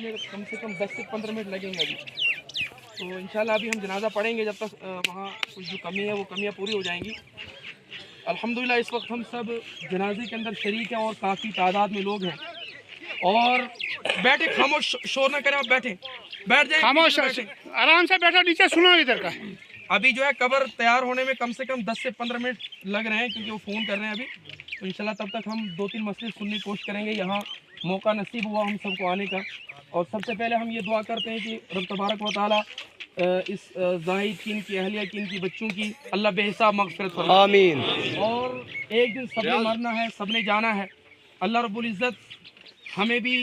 में कम से कम 10 से 15 मिनट लगेंगे अभी। तो इंशाल्लाह अभी हम जनाजा पढ़ेंगे जब तक वहाँ कुछ जो कमी है वो कमियाँ पूरी हो जाएंगी। अल्हम्दुलिल्लाह इस वक्त हम सब जनाजे के अंदर शरीक हैं और काफ़ी तादाद में लोग हैं। और बैठे, खामोश, शोर ना करें, आप बैठें, बैठ जाएं, खामोश, आराम से बैठो, नीचे सुनो इधर का। अभी जो है कब्र तैयार होने में कम से कम 10 से 15 मिनट लग रहे हैं, क्योंकि वो फ़ोन कर रहे हैं अभी। तो इंशाल्लाह तब तक हम 2-3 मसले सुनने की कोशिश करेंगे। यहाँ मौका नसीब हुआ हम सबको आने का। और सबसे पहले हम ये दुआ करते हैं कि रब तबारक व तआला इस जाहिद की, इनकी अहलिया की, इनकी बच्चों की अल्लाह बेहिसाब मग़फ़िरत फरमाए। आमीन। और एक दिन सबने मरना है, सबने जाना है। अल्लाह रब्बुल इज़्ज़त हमें भी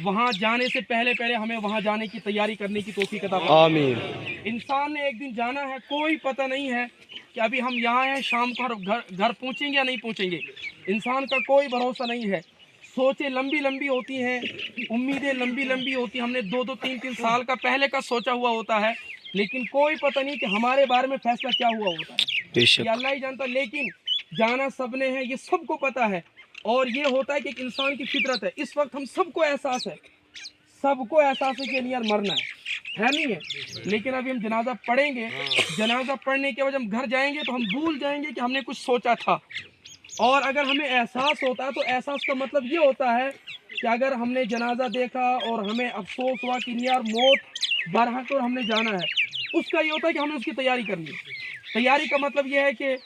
वहाँ जाने से पहले हमें वहाँ जाने की तैयारी करने की तौफीक अता फरमाए। आमीन। इंसान ने एक दिन जाना है, कोई पता नहीं है कि अभी हम यहाँ हैं, शाम को घर पहुँचेंगे या नहीं पहुँचेंगे। इंसान का कोई भरोसा नहीं है। सोचें लंबी लंबी होती हैं, उम्मीदें लंबी लंबी होती हैं। हमने 2-2 3-3 साल का पहले का सोचा हुआ होता है, लेकिन कोई पता नहीं कि हमारे बारे में फैसला क्या हुआ होता है, ये अल्लाह ही जानता। लेकिन जाना सबने है, ये सबको पता है। और ये होता है कि एक इंसान की फितरत है। इस वक्त हम सबको एहसास है कि नहीं यार मरना है नहीं है। लेकिन अभी हम जनाजा पढ़ेंगे, जनाजा पढ़ने के बाद हम घर जाएंगे तो हम भूल जाएंगे कि हमने कुछ सोचा था। और अगर हमें एहसास होता है तो एहसास का मतलब ये होता है कि अगर हमने जनाजा देखा और हमें अफसोस हुआ कि नहीं यार मौत बरहक और हमने जाना है, उसका ये होता है कि हमने उसकी तैयारी करनी है। तैयारी का मतलब ये है कि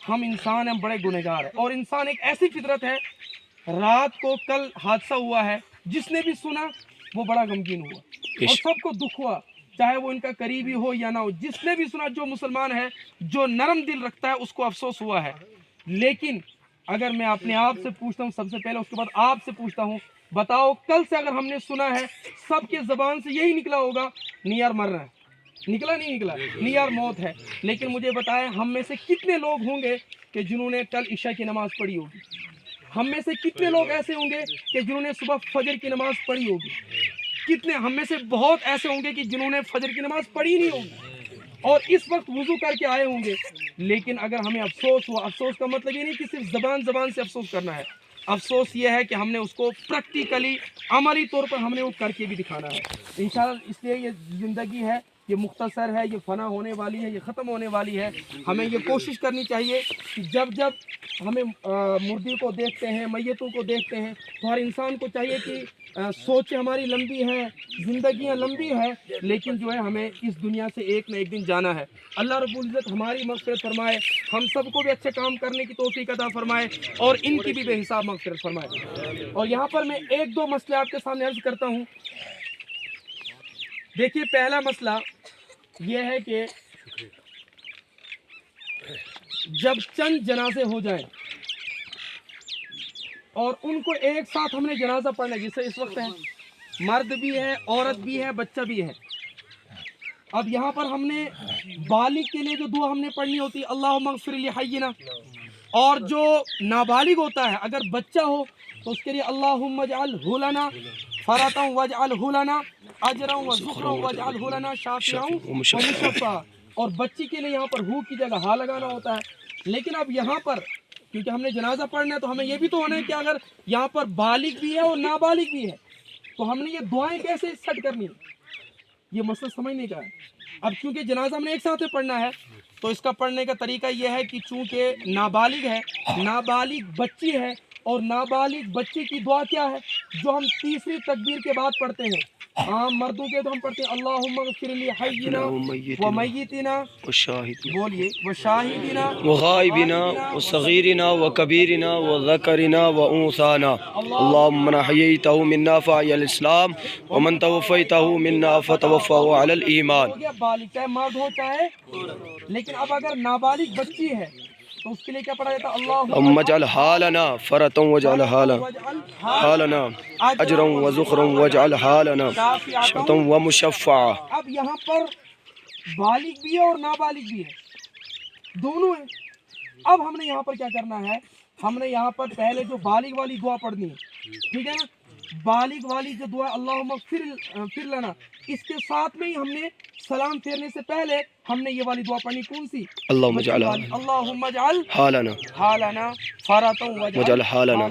हम इंसान हैं, बड़े गुनहगार हैं। और इंसान एक ऐसी फितरत है, रात को कल हादसा हुआ है, जिसने भी सुना वो बड़ा गमगीन हुआ और सबको दुख हुआ, चाहे वो इनका करीबी हो या ना हो। जिसने भी सुना, जो मुसलमान है, जो नरम दिल रखता है, उसको अफसोस हुआ है। लेकिन अगर मैं अपने आप से पूछता हूँ सबसे पहले, उसके बाद आपसे पूछता हूँ, बताओ कल से अगर हमने सुना है, सबके ज़बान से यही निकला होगा नहीं यार मरना है। निकला नहीं निकला, नहीं यार मौत है। लेकिन मुझे बताएं, हम में से कितने लोग होंगे कि जिन्होंने कल इशा की नमाज़ पढ़ी होगी? हम में से कितने लोग ऐसे होंगे कि जिन्होंने सुबह फजर की नमाज़ पढ़ी होगी? कितने हम में से बहुत ऐसे होंगे कि जिन्होंने फजर की नमाज़ पढ़ी नहीं होगी और इस वक्त वुज़ू करके आए होंगे। लेकिन अगर हमें अफसोस हुआ, अफसोस का मतलब ये नहीं कि सिर्फ ज़बान से अफसोस करना है। अफसोस ये है कि हमने उसको प्रैक्टिकली, अमली तौर पर हमने वो करके भी दिखाना है इंशाअल्लाह। इसलिए ये ज़िंदगी है, ये मुख्तसर है, ये फ़ना होने वाली है, ये ख़त्म होने वाली है। हमें ये कोशिश करनी चाहिए कि जब जब हमें मुर्दी को देखते हैं, मैयतों को देखते हैं, तो हर इंसान को चाहिए कि सोचें हमारी लंबी है, ज़िंदगियाँ लंबी है, लेकिन जो है हमें इस दुनिया से एक न एक दिन जाना है। अल्लाह रब्बुल इज़्ज़त हमारी मग़फ़िरत फरमाए, हम सबको भी अच्छे काम करने की तौफ़ीक़ अता फरमाए और इनकी भी बेहिसाब मग़फ़िरत फरमाए। और यहाँ पर मैं 1-2 मसले आपके सामने अर्ज़ करता हूँ। देखिए, पहला मसला ये है कि जब चंद जनाजे हो जाएं और उनको एक साथ हमने जनाजा पढ़ना है, जैसे इस वक्त है, मर्द भी है, औरत भी है, बच्चा भी है। अब यहाँ पर हमने बालिग के लिए जो दुआ हमने पढ़नी होती है, अल्लाहुम्मा अग़फ़िर ली हय्यिना, और जो नाबालिग होता है, अगर बच्चा हो तो उसके लिए अल्लाहुम्मा इजअलहु लना फ़रतन वजअलहु लना अजरन व ज़ुख़रन वजअलहु लना शाफ़िअन व मुशफ़्फ़ा। और बच्ची के लिए यहाँ पर हु की जगह हा लगाना होता है। लेकिन अब यहाँ पर क्योंकि हमने जनाजा पढ़ना है, तो हमें ये भी तो होना है कि अगर यहाँ पर बालिग भी है और नाबालिग भी है, तो हमने ये दुआएं कैसे सेट करनी है, ये मसला समझने का है। अब क्योंकि जनाजा हमने एक साथ में पढ़ना है, तो इसका पढ़ने का तरीका यह है कि चूँकि नाबालिग है, नाबालिग बच्ची है, और नाबालिग बच्चे की दुआ क्या है जो हम तीसरी तकबीर के बाद पढ़ते हैं? आम मर्दों के तो हम पढ़ते हैं अल्लाहुम्मा अग़फ़िर ली हय्यिना व मय्यितिना, बोलिए, व शाहिदिना व गायबिना व सगीरिना व कबीरिना व ज़करिना व उन्साना। अल्लाहुम्मा मन हय्यैतहु मिन्ना फ़अल इस्लाम व मन तवफ़्फ़ैतहु मिन्ना फ़तवफ़्फ़हु अलल ईमान। हो गया बालिग, चाहे मर्द हो चाहे। लेकिन अब अगर नाबालिग बच्ची है तो उसके लिए क्या पढ़ा जाता है? अल्लाहुम्मा इजअल हालना फ़रतन वजअल हालना अजरन व ज़ुख़रन वजअल हालना शाफ़िअन व मुशफ़्फ़ा। अब यहाँ पर बालिग भी है और नाबालिग भी है, दोनों है। अब हमने यहाँ पर क्या करना है? हमने यहाँ पर पहले जो बालिग वाली दुआ पढ़नी है, ठीक है ना? बालिग वाली जो दुआ अल्लाहुम्मा फिर लना, इसके साथ में ही हमने सलाम फेरने से पहले हमने ये वाली दुआ पढ़नी। कौन सी? अल्लाहुम्मा अल्लाहुम्मा इजअल हालना हालना फ़रतन वजअल हालना।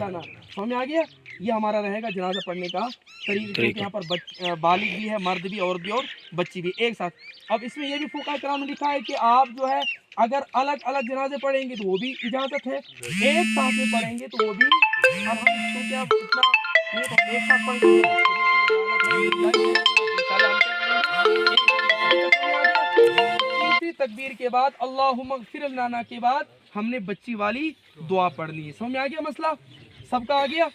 समझ में आ गया? ये हमारा रहेगा जनाजा पढ़ने का तरीका, क्योंकि यहाँ पर बालिग भी है, मर्द भी, औरत भी और बच्ची भी एक साथ। अब इसमें ये भी फुक़हा किराम ने लिखा है कि आप जो है अगर अलग अलग जनाजे पढ़ेंगे तो वो भी इजाज़त है, एक साथ में पढ़ेंगे तो वो भी। अब हम क्योंकि अब इतना ये तो एक साथ पढ़ के तीसरी तकबीर के बाद अल्लाहुम्मा ग़फ़िर लना के बाद हमने बच्ची वाली दुआ पढ़नी है। समझ में आ गया मसला? सबका आ गया?